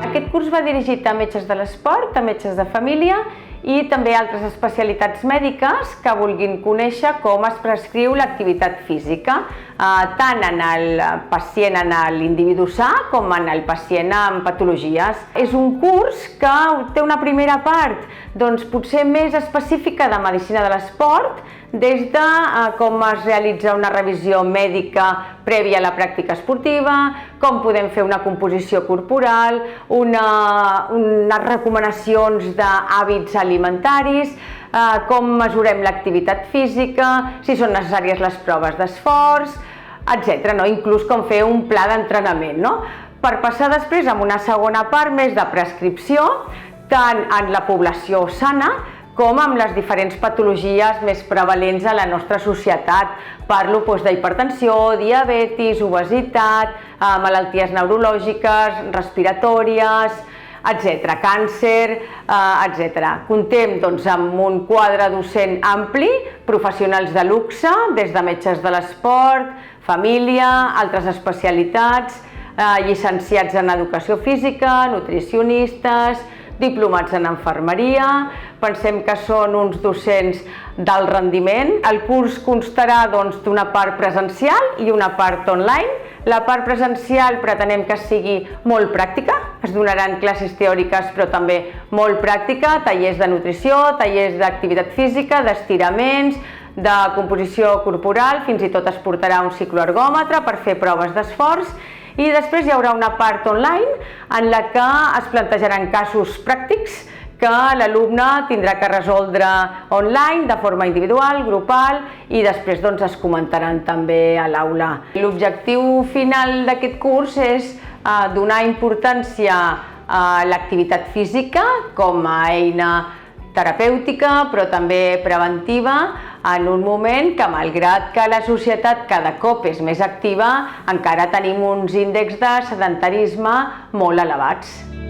Aquest curs va dirigit a metges de l'esport, a metges de família i també a altres especialitats mèdiques que vulguin conèixer com es prescriu l'activitat física, tant en el pacient, en l'individu sa, com en el pacient amb patologies. És un curs que té una primera part potser més específica de medicina de l'esport, des de com es realitza una revisió mèdica prèvia a la pràctica esportiva, com podem fer una composició corporal, unes recomanacions d'hàbits alimentaris, com mesurem l'activitat física, si són necessàries les proves d'esforç, etc. Inclús com fer un pla d'entrenament. Per passar després a una segona part més de prescripció, tant en la població sana com amb les diferents patologies més prevalents a la nostra societat. Parlo d'hipertensió, diabetis, obesitat, malalties neurològiques, respiratòries, etc., càncer, etc. Comptem amb un quadre docent ampli, professionals de luxe, des de metges de l'esport, família, altres especialitats, llicenciats en educació física, nutricionistes, diplomats en infermeria. Pensem que són uns docents d'alt rendiment. El curs constarà d'una part presencial i una part online. La part presencial pretenem que sigui molt pràctica, es donaran classes teòriques però també molt pràctica, tallers de nutrició, tallers d'activitat física, d'estiraments, de composició corporal, fins i tot es portarà un cicloergòmetre per fer proves d'esforç. I després hi haurà una part online en la que es plantejaran casos pràctics que l'alumne tindrà que resoldre online, de forma individual, grupal, i després es comentaran també a l'aula. L'objectiu final d'aquest curs és donar importància a l'activitat física com a eina terapèutica, però també preventiva, en un moment que, malgrat que la societat cada cop és més activa, encara tenim uns índexs de sedentarisme molt elevats.